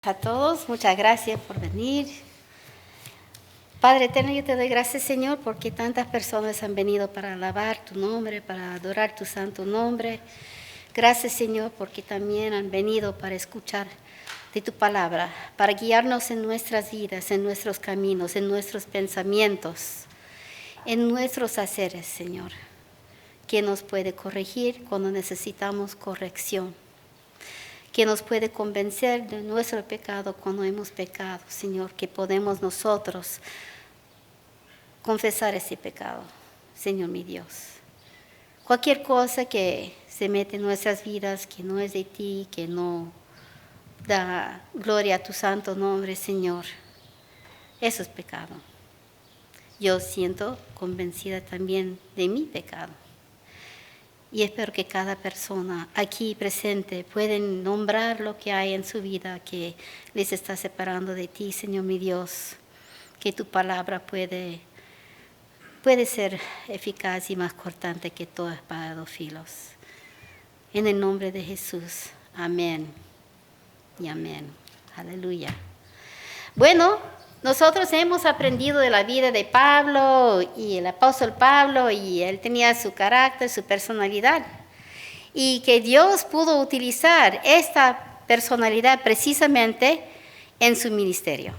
A todos, muchas gracias por venir. Padre eterno, yo te doy gracias, Señor, porque tantas personas han venido para alabar tu nombre, para adorar tu santo nombre. Gracias, Señor, porque también han venido para escuchar de tu palabra, para guiarnos en nuestras vidas, en nuestros caminos, en nuestros pensamientos, en nuestros haceres, Señor, que nos puede corregir cuando necesitamos corrección, que nos puede convencer de nuestro pecado cuando hemos pecado, Señor, que podemos nosotros confesar ese pecado, Señor mi Dios. Cualquier cosa que se mete en nuestras vidas, que no es de ti, que no da gloria a tu santo nombre, Señor, eso es pecado. Yo siento convencida también de mi pecado. Y espero que cada persona aquí presente pueda nombrar lo que hay en su vida que les está separando de ti, Señor mi Dios. Que tu palabra puede ser eficaz y más cortante que toda espada de dos filos. En el nombre de Jesús. Amén y amén. Aleluya. Bueno, nosotros hemos aprendido de la vida de Pablo y el apóstol Pablo, y él tenía su carácter, su personalidad, y que Dios pudo utilizar esta personalidad precisamente en su ministerio,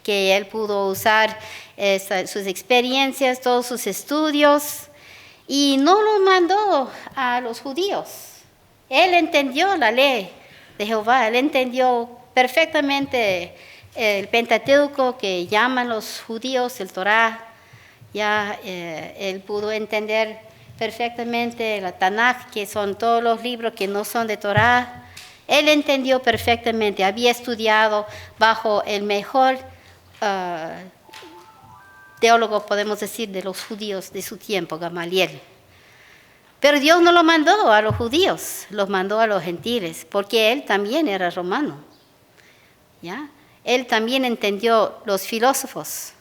que él pudo usar sus experiencias, todos sus estudios, y no lo mandó a los judíos. Él entendió la ley de Jehová, él entendió perfectamente el Pentateuco que llaman los judíos el Torá. Él pudo entender perfectamente la Tanaj, que son todos los libros que no son de Torá. Él entendió perfectamente, había estudiado bajo el mejor teólogo, podemos decir, de los judíos de su tiempo, Gamaliel. Pero Dios no lo mandó a los judíos, los mandó a los gentiles, porque él también era romano. ¿Ya? Él también entendió los filósofos.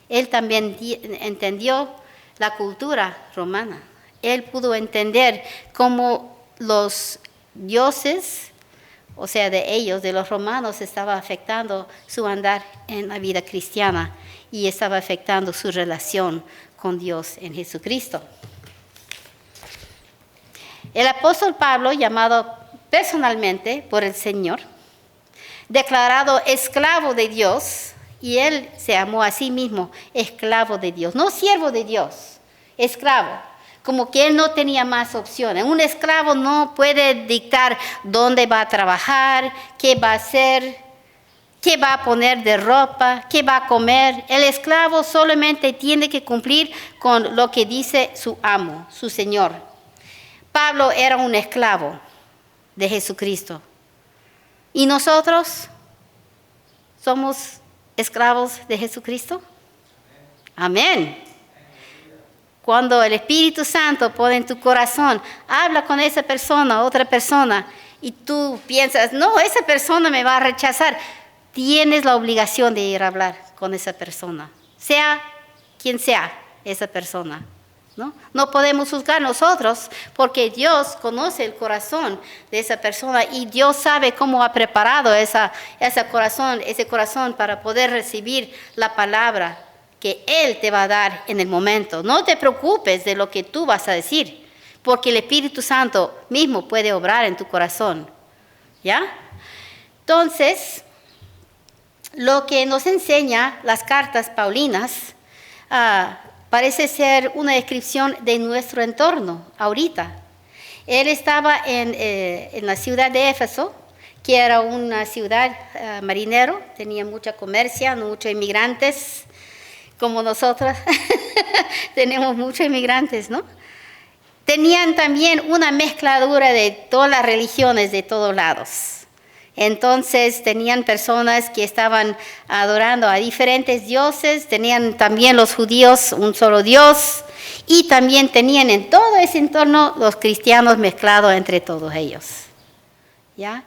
Él también entendió la cultura romana. Él pudo entender cómo los dioses, o sea, de ellos, de los romanos, estaba afectando su andar en la vida cristiana y estaba afectando su relación con Dios en Jesucristo. El apóstol Pablo, llamado personalmente por el Señor, declarado esclavo de Dios, y él se llamó a sí mismo esclavo de Dios, no siervo de Dios, esclavo, como que él no tenía más opciones. Un esclavo no puede dictar dónde va a trabajar, qué va a hacer, qué va a poner de ropa, qué va a comer. El esclavo solamente tiene que cumplir con lo que dice su amo, su Señor. Pablo era un esclavo de Jesucristo. ¿Y nosotros somos esclavos de Jesucristo? Amén. Cuando el Espíritu Santo pone en tu corazón, habla con esa persona, otra persona, y tú piensas, no, esa persona me va a rechazar. Tienes la obligación de ir a hablar con esa persona, sea quien sea esa persona. No podemos juzgar nosotros, porque Dios conoce el corazón de esa persona y Dios sabe cómo ha preparado ese corazón para poder recibir la palabra que Él te va a dar en el momento. No te preocupes de lo que tú vas a decir, porque el Espíritu Santo mismo puede obrar en tu corazón. ¿Ya? Entonces, lo que nos enseña las cartas paulinas parece ser una descripción de nuestro entorno ahorita. Él estaba en la ciudad de Éfeso, que era una ciudad marinero, tenía mucha comercia, muchos inmigrantes, como nosotros tenemos muchos inmigrantes, ¿no? Tenían también una mezcladura de todas las religiones de todos lados. Entonces tenían personas que estaban adorando a diferentes dioses, tenían también los judíos un solo Dios, y también tenían en todo ese entorno los cristianos mezclados entre todos ellos. ¿Ya?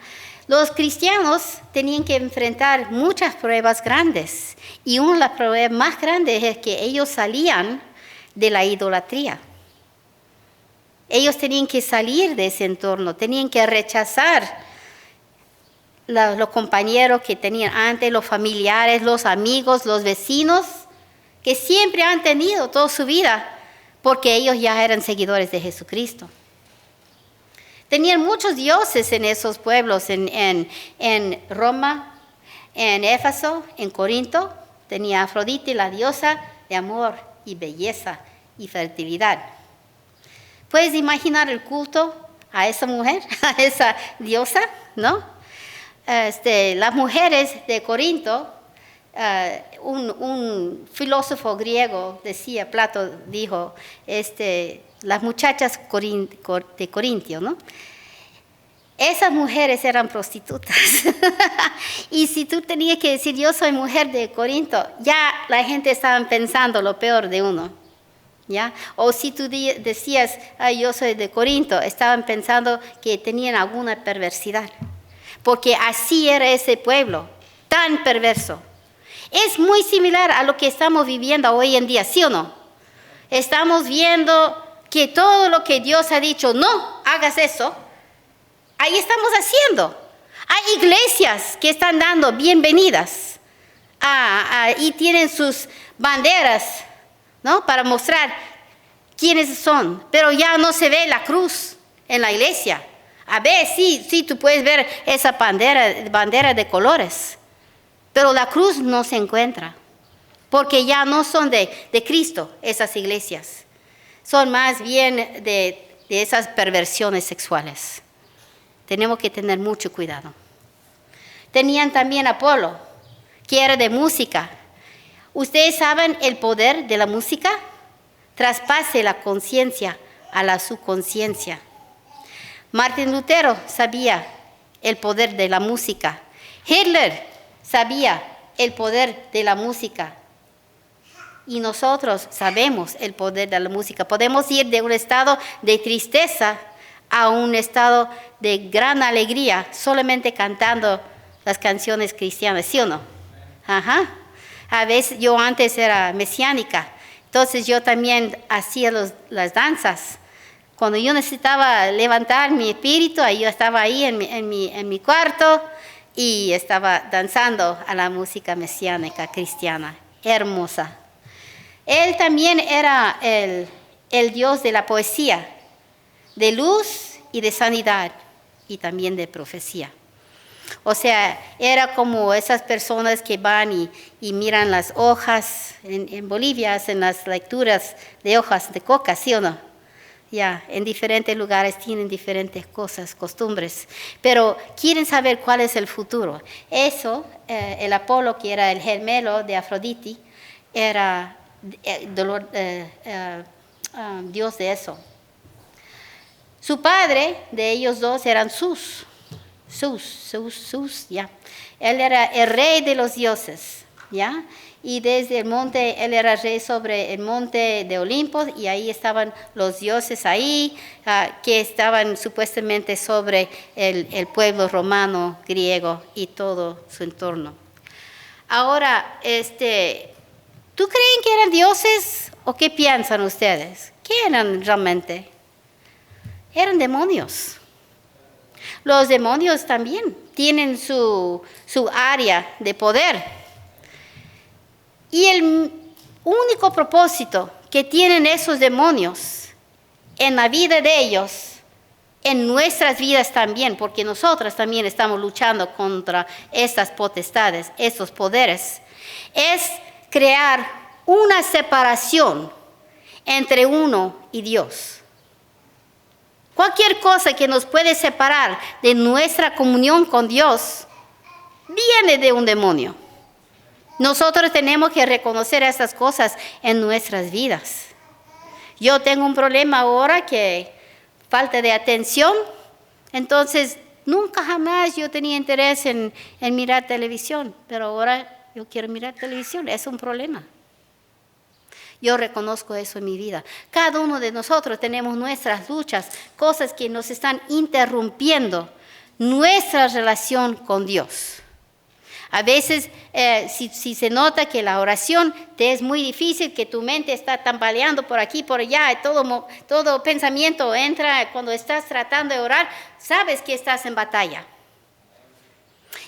Los cristianos tenían que enfrentar muchas pruebas grandes, y una de las pruebas más grandes es que ellos salían de la idolatría. Ellos tenían que salir de ese entorno, tenían que rechazar los compañeros que tenían antes, los familiares, los amigos, los vecinos, que siempre han tenido toda su vida, porque ellos ya eran seguidores de Jesucristo. Tenían muchos dioses en esos pueblos, en Roma, en Éfeso, en Corinto. Tenía Afrodita, la diosa de amor y belleza y fertilidad. ¿Puedes imaginar el culto a esa mujer, a esa diosa? ¿No? Las mujeres de Corinto, un filósofo griego decía, Plato dijo, las muchachas de Corintio, ¿no? Esas mujeres eran prostitutas. Y si tú tenías que decir, yo soy mujer de Corinto, ya la gente estaba pensando lo peor de uno. ¿Ya? O si tú decías, yo soy de Corinto, estaban pensando que tenían alguna perversidad. Porque así era ese pueblo, tan perverso. Es muy similar a lo que estamos viviendo hoy en día, ¿sí o no? Estamos viendo que todo lo que Dios ha dicho, no hagas eso, ahí estamos haciendo. Hay iglesias que están dando bienvenidas y tienen sus banderas, ¿no? Para mostrar quiénes son, pero ya no se ve la cruz en la iglesia. A ver, sí, tú puedes ver esa bandera de colores, pero la cruz no se encuentra, porque ya no son de Cristo esas iglesias, son más bien de esas perversiones sexuales. Tenemos que tener mucho cuidado. Tenían también Apolo, que era de música. ¿Ustedes saben el poder de la música? Traspase la conciencia a la subconsciencia. Martín Lutero sabía el poder de la música. Hitler sabía el poder de la música. Y nosotros sabemos el poder de la música. Podemos ir de un estado de tristeza a un estado de gran alegría solamente cantando las canciones cristianas, ¿sí o no? Ajá. A veces yo antes era mesiánica, entonces yo también hacía las danzas. Cuando yo necesitaba levantar mi espíritu, yo estaba ahí en mi cuarto y estaba danzando a la música mesiánica cristiana, hermosa. Él también era el Dios de la poesía, de luz y de sanidad y también de profecía. O sea, era como esas personas que van y miran las hojas. En Bolivia hacen las lecturas de hojas de coca, ¿sí o no? Ya, en diferentes lugares tienen diferentes cosas, costumbres, pero quieren saber cuál es el futuro. Eso, el Apolo, que era el gemelo de Afrodita, era Dios de eso. Su padre de ellos dos eran Zeus, ya. Él era el rey de los dioses, ya. Y desde el monte, él era rey sobre el monte de Olimpo, y ahí estaban los dioses ahí, que estaban supuestamente sobre el pueblo romano, griego y todo su entorno. Ahora, ¿tú creen que eran dioses o qué piensan ustedes? ¿Qué eran realmente? Eran demonios. Los demonios también tienen su área de poder. Y el único propósito que tienen esos demonios en la vida de ellos, en nuestras vidas también, porque nosotros también estamos luchando contra estas potestades, estos poderes, es crear una separación entre uno y Dios. Cualquier cosa que nos puede separar de nuestra comunión con Dios viene de un demonio. Nosotros tenemos que reconocer esas cosas en nuestras vidas. Yo tengo un problema ahora que falta de atención, entonces nunca jamás yo tenía interés en mirar televisión, pero ahora yo quiero mirar televisión, es un problema. Yo reconozco eso en mi vida. Cada uno de nosotros tenemos nuestras luchas, cosas que nos están interrumpiendo nuestra relación con Dios. A veces, si se nota que la oración te es muy difícil, que tu mente está tambaleando por aquí, por allá, todo pensamiento entra cuando estás tratando de orar, sabes que estás en batalla.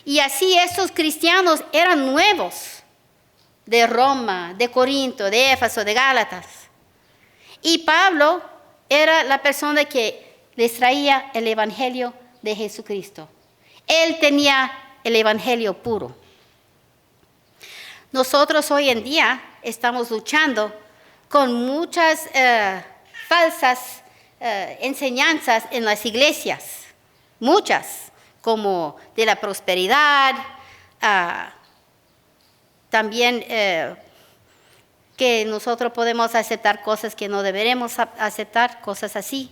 Y así estos cristianos eran nuevos, de Roma, de Corinto, de Éfeso, de Gálatas. Y Pablo era la persona que les traía el evangelio de Jesucristo. Él tenía el evangelio puro. Nosotros hoy en día estamos luchando con muchas falsas enseñanzas en las iglesias, muchas, como de la prosperidad, también que nosotros podemos aceptar cosas que no deberemos aceptar, cosas así.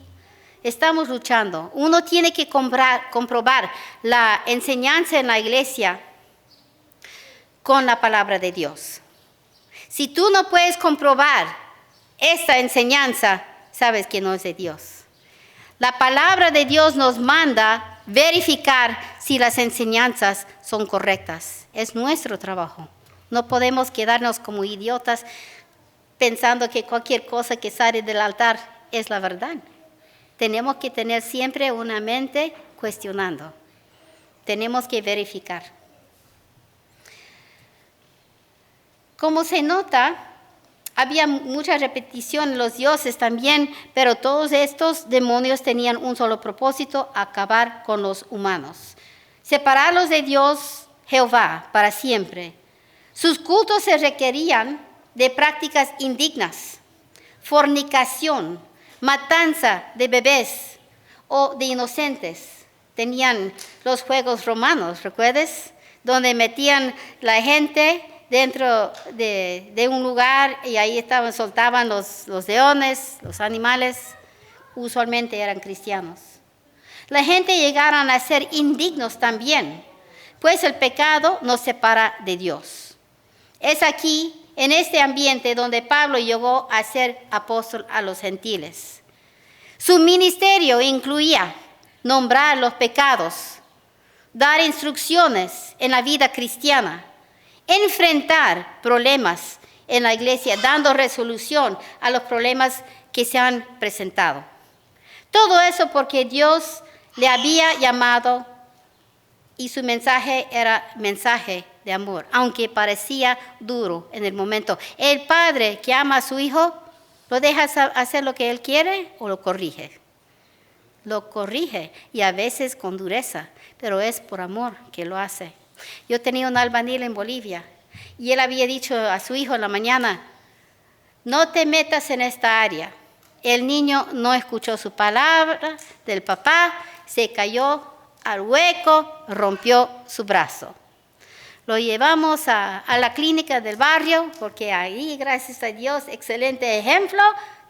Estamos luchando. Uno tiene que comprobar la enseñanza en la iglesia con la palabra de Dios. Si tú no puedes comprobar esta enseñanza, sabes que no es de Dios. La palabra de Dios nos manda verificar si las enseñanzas son correctas. Es nuestro trabajo. No podemos quedarnos como idiotas pensando que cualquier cosa que sale del altar es la verdad. Tenemos que tener siempre una mente cuestionando. Tenemos que verificar. Como se nota, había mucha repetición en los dioses también, pero todos estos demonios tenían un solo propósito: acabar con los humanos. Separarlos de Dios, Jehová, para siempre. Sus cultos se requerían de prácticas indignas, fornicación, matanza de bebés o de inocentes. Tenían los juegos romanos, ¿recuerdas? Donde metían la gente dentro de un lugar y ahí soltaban los leones, los animales. Usualmente eran cristianos. La gente llegaron a ser indignos también, pues el pecado nos separa de Dios. Es aquí, en este ambiente, donde Pablo llegó a ser apóstol a los gentiles. Su ministerio incluía nombrar los pecados, dar instrucciones en la vida cristiana, enfrentar problemas en la iglesia, dando resolución a los problemas que se han presentado. Todo eso porque Dios le había llamado y su mensaje era mensaje de amor, aunque parecía duro en el momento. El padre que ama a su hijo, ¿lo deja hacer lo que él quiere o lo corrige? Lo corrige, y a veces con dureza, pero es por amor que lo hace. Yo tenía un albañil en Bolivia y él había dicho a su hijo en la mañana: no te metas en esta área. El niño no escuchó su palabra del papá, se cayó al hueco, rompió su brazo. Lo llevamos a la clínica del barrio, porque ahí, gracias a Dios, excelente ejemplo,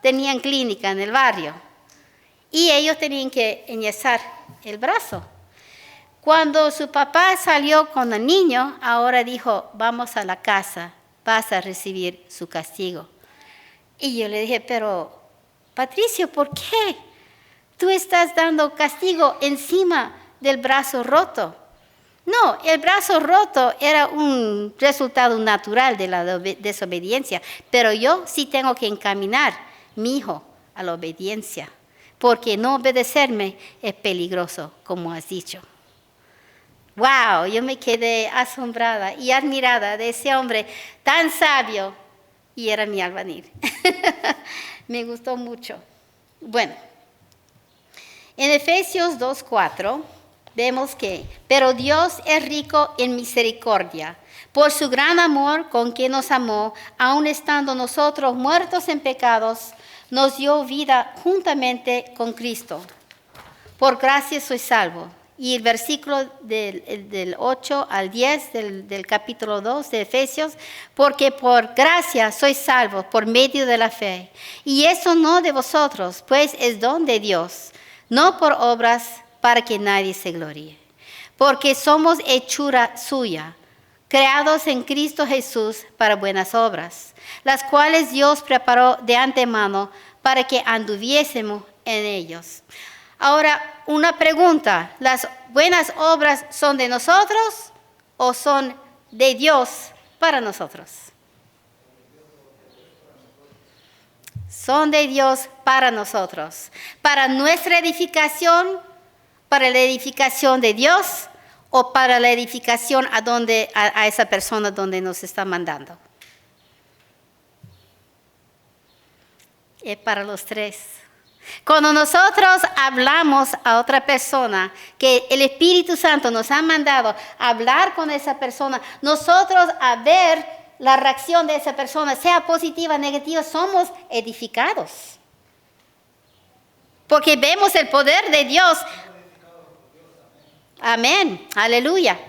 tenían clínica en el barrio. Y ellos tenían que enyesar el brazo. Cuando su papá salió con el niño, ahora dijo: vamos a la casa, vas a recibir su castigo. Y yo le dije: pero Patricio, ¿por qué tú estás dando castigo encima del brazo roto? No, el brazo roto era un resultado natural de la desobediencia, pero yo sí tengo que encaminar a mi hijo a la obediencia, porque no obedecerme es peligroso, como has dicho. ¡Wow! Yo me quedé asombrada y admirada de ese hombre tan sabio, y era mi albañil. Me gustó mucho. Bueno, en Efesios 2:4 vemos que: pero Dios es rico en misericordia, por su gran amor con que nos amó, aun estando nosotros muertos en pecados, nos dio vida juntamente con Cristo. Por gracia soy salvo. Y el versículo del 8 al 10 del capítulo 2 de Efesios: porque por gracia sois salvos por medio de la fe. Y eso no de vosotros, pues es don de Dios, no por obras, para que nadie se gloríe. Porque somos hechura suya, creados en Cristo Jesús para buenas obras, las cuales Dios preparó de antemano para que anduviésemos en ellos. Ahora, una pregunta: ¿las buenas obras son de nosotros o son de Dios para nosotros? Son de Dios para nosotros, para nuestra edificación, para la edificación de Dios, o para la edificación a esa persona donde nos está mandando? Es para los tres. Cuando nosotros hablamos a otra persona, que el Espíritu Santo nos ha mandado a hablar con esa persona, nosotros a ver la reacción de esa persona, sea positiva o negativa, somos edificados. Porque vemos el poder de Dios. Amén, aleluya.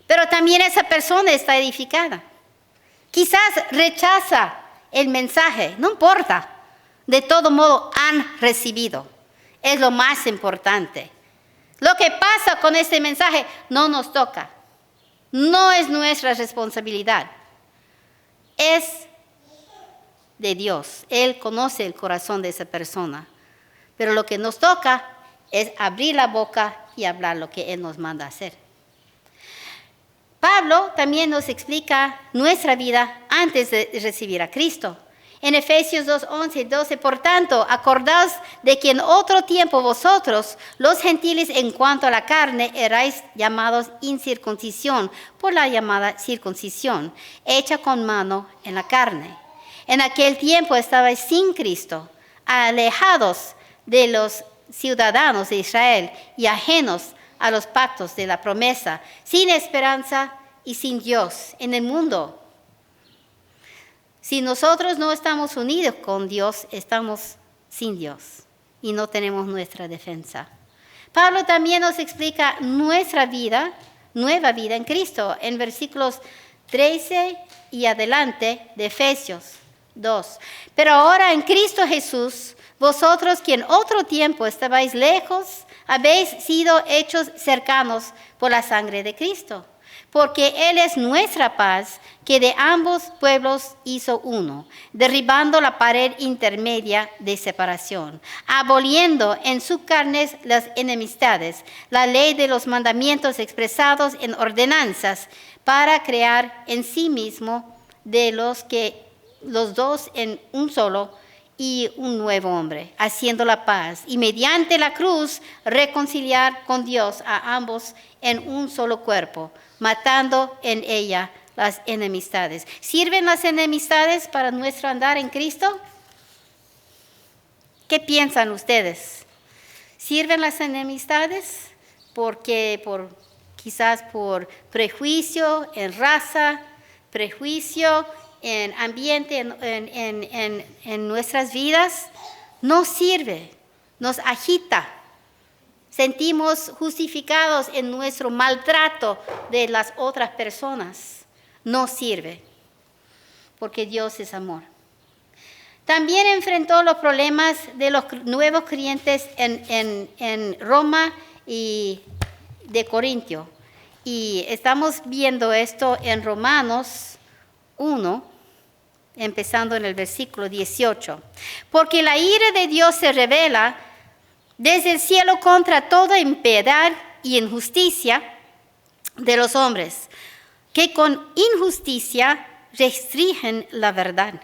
Pero también esa persona está edificada. Quizás rechaza el mensaje, no importa. De todo modo han recibido. Es lo más importante. Lo que pasa con este mensaje no nos toca. No es nuestra responsabilidad. Es de Dios. Él conoce el corazón de esa persona. Pero lo que nos toca es abrir la boca y hablar lo que Él nos manda a hacer. Pablo también nos explica nuestra vida antes de recibir a Cristo. En Efesios 2, 11 y 12, por tanto, acordaos de que en otro tiempo vosotros, los gentiles en cuanto a la carne, erais llamados incircuncisión por la llamada circuncisión, hecha con mano en la carne. En aquel tiempo estabais sin Cristo, alejados de los ciudadanos de Israel y ajenos a los pactos de la promesa, sin esperanza y sin Dios en el mundo. Si nosotros no estamos unidos con Dios, estamos sin Dios y no tenemos nuestra defensa. Pablo también nos explica nuestra vida, nueva vida en Cristo, en versículos 13 y adelante de Efesios 2. Pero ahora en Cristo Jesús, vosotros que en otro tiempo estabais lejos, habéis sido hechos cercanos por la sangre de Cristo. Porque Él es nuestra paz, que de ambos pueblos hizo uno, derribando la pared intermedia de separación, aboliendo en sus carnes las enemistades, la ley de los mandamientos expresados en ordenanzas, para crear en sí mismo de los dos en un solo y un nuevo hombre, haciendo la paz, y mediante la cruz reconciliar con Dios a ambos en un solo cuerpo, matando en ella las enemistades. ¿Sirven las enemistades para nuestro andar en Cristo? ¿Qué piensan ustedes? ¿Sirven las enemistades? Quizás por prejuicio en raza, prejuicio en ambiente, en nuestras vidas. No sirve, nos agita. Sentimos justificados en nuestro maltrato de las otras personas. No sirve, porque Dios es amor. También enfrentó los problemas de los nuevos creyentes en Roma y de Corintio. Y estamos viendo esto en Romanos 1, empezando en el versículo 18. Porque la ira de Dios se revela desde el cielo contra toda impiedad y injusticia de los hombres, que con injusticia restringen la verdad.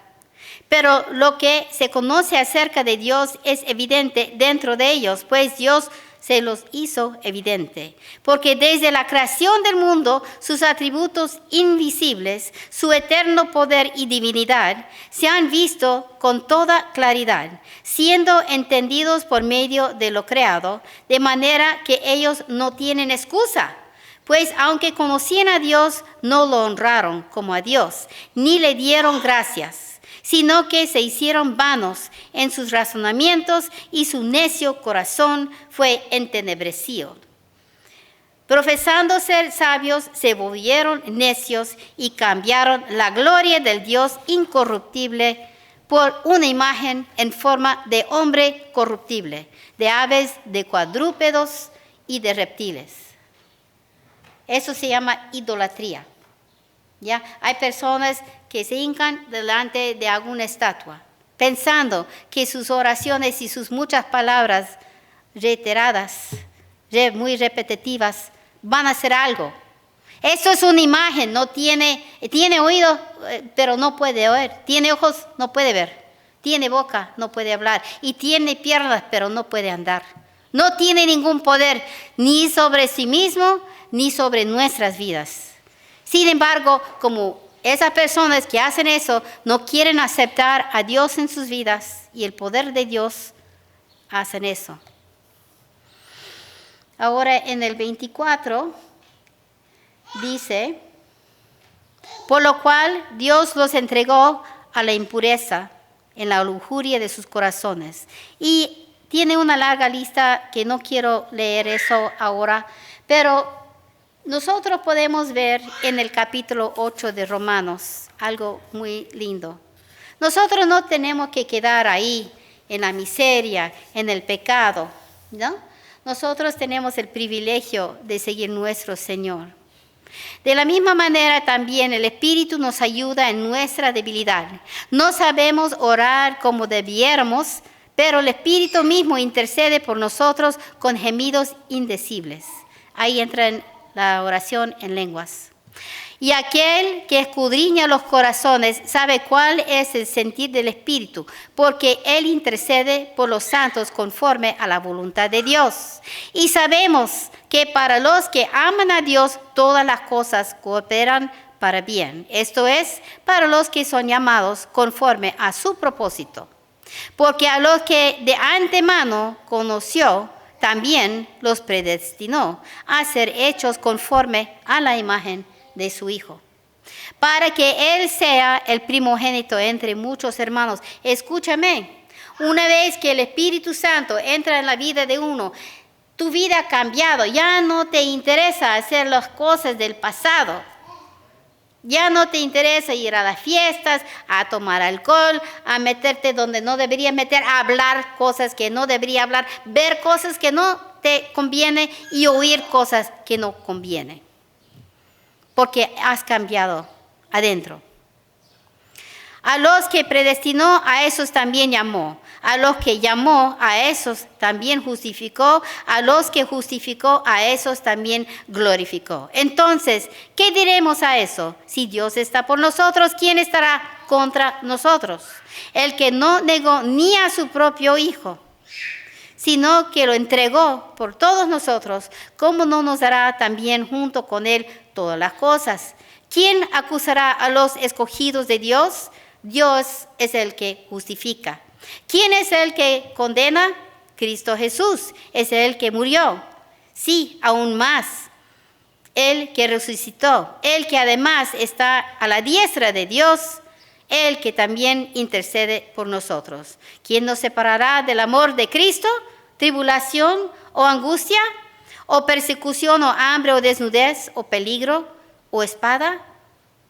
Pero lo que se conoce acerca de Dios es evidente dentro de ellos, pues Dios se los hizo evidente. Porque desde la creación del mundo, sus atributos invisibles, su eterno poder y divinidad, se han visto con toda claridad, siendo entendidos por medio de lo creado, de manera que ellos no tienen excusa. Pues aunque conocían a Dios, no lo honraron como a Dios, ni le dieron gracias, sino que se hicieron vanos en sus razonamientos y su necio corazón fue entenebrecido. Profesando ser sabios, se volvieron necios y cambiaron la gloria del Dios incorruptible por una imagen en forma de hombre corruptible, de aves, de cuadrúpedos y de reptiles. Eso se llama idolatría. ¿Ya? Hay personas que se hincan delante de alguna estatua, pensando que sus oraciones y sus muchas palabras reiteradas, muy repetitivas, van a hacer algo. Eso es una imagen, tiene oído, pero no puede oír. Tiene ojos, no puede ver. Tiene boca, no puede hablar. Y tiene piernas, pero no puede andar. No tiene ningún poder ni sobre sí mismo ni sobre nuestras vidas. Sin embargo, como esas personas que hacen eso no quieren aceptar a Dios en sus vidas y el poder de Dios, hacen eso. Ahora en el 24 dice, por lo cual Dios los entregó a la impureza en la lujuria de sus corazones. Y tiene una larga lista que no quiero leer eso ahora, pero nosotros podemos ver en el capítulo 8 de Romanos algo muy lindo. Nosotros no tenemos que quedar ahí en la miseria, en el pecado, ¿no? Nosotros tenemos el privilegio de seguir nuestro Señor. De la misma manera también el Espíritu nos ayuda en nuestra debilidad. No sabemos orar como debiéramos, pero el Espíritu mismo intercede por nosotros con gemidos indecibles. Ahí entra en la oración en lenguas. Y aquel que escudriña los corazones sabe cuál es el sentir del Espíritu, porque Él intercede por los santos conforme a la voluntad de Dios. Y sabemos que para los que aman a Dios, todas las cosas cooperan para bien. Esto es, para los que son llamados conforme a su propósito. Porque a los que de antemano conoció, también los predestinó a ser hechos conforme a la imagen de su Hijo, para que Él sea el primogénito entre muchos hermanos. Escúchame, una vez que el Espíritu Santo entra en la vida de uno, tu vida ha cambiado, ya no te interesa hacer las cosas del pasado. Ya no te interesa ir a las fiestas, a tomar alcohol, a meterte donde no deberías meter, a hablar cosas que no debería hablar, ver cosas que no te conviene y oír cosas que no conviene. Porque has cambiado adentro. A los que predestinó, a esos también llamó. A los que llamó, a esos también justificó. A los que justificó, a esos también glorificó. Entonces, ¿qué diremos a eso? Si Dios está por nosotros, ¿quién estará contra nosotros? El que no negó ni a su propio Hijo, sino que lo entregó por todos nosotros, ¿cómo no nos dará también junto con Él todas las cosas? ¿Quién acusará a los escogidos de Dios? Dios es el que justifica. ¿Quién es el que condena? Cristo Jesús es el que murió. Sí, aún más, el que resucitó, el que además está a la diestra de Dios, el que también intercede por nosotros. ¿Quién nos separará del amor de Cristo? ¿Tribulación o angustia? ¿O persecución o hambre o desnudez o peligro o espada?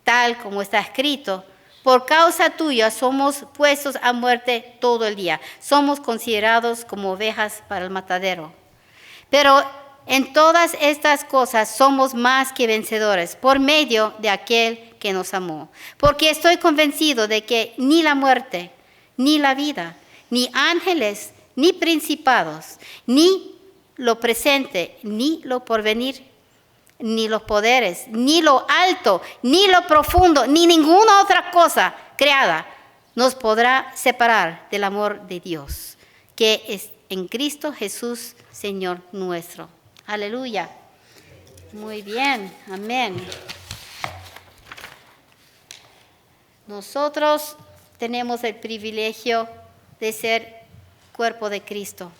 Tal como está escrito, por causa tuya somos puestos a muerte todo el día. Somos considerados como ovejas para el matadero. Pero en todas estas cosas somos más que vencedores por medio de aquel que nos amó. Porque estoy convencido de que ni la muerte, ni la vida, ni ángeles, ni principados, ni lo presente, ni lo porvenir, ni los poderes, ni lo alto, ni lo profundo, ni ninguna otra cosa creada nos podrá separar del amor de Dios, que es en Cristo Jesús, Señor nuestro. Aleluya. Muy bien, amén. Nosotros tenemos el privilegio de ser cuerpo de Cristo.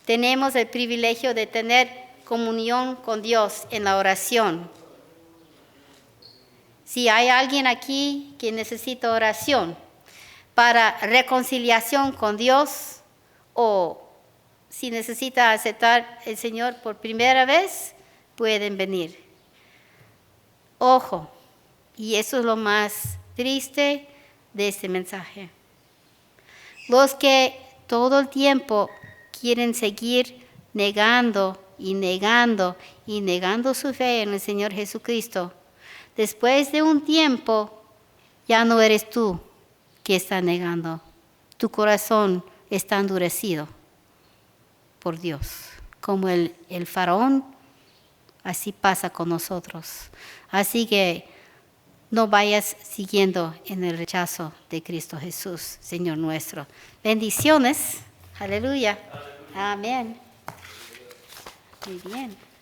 Tenemos el privilegio de tener comunión con Dios en la oración. Si hay alguien aquí que necesita oración para reconciliación con Dios, o si necesita aceptar al Señor por primera vez, pueden venir. Ojo, y eso es lo más triste de este mensaje. Los que todo el tiempo quieren seguir negando y negando y negando su fe en el Señor Jesucristo, después de un tiempo ya no eres tú que está negando. Tu corazón está endurecido por Dios. Como el faraón, así pasa con nosotros. Así que no vayas siguiendo en el rechazo de Cristo Jesús, Señor nuestro. Bendiciones. Aleluya. Amén. Muy bien.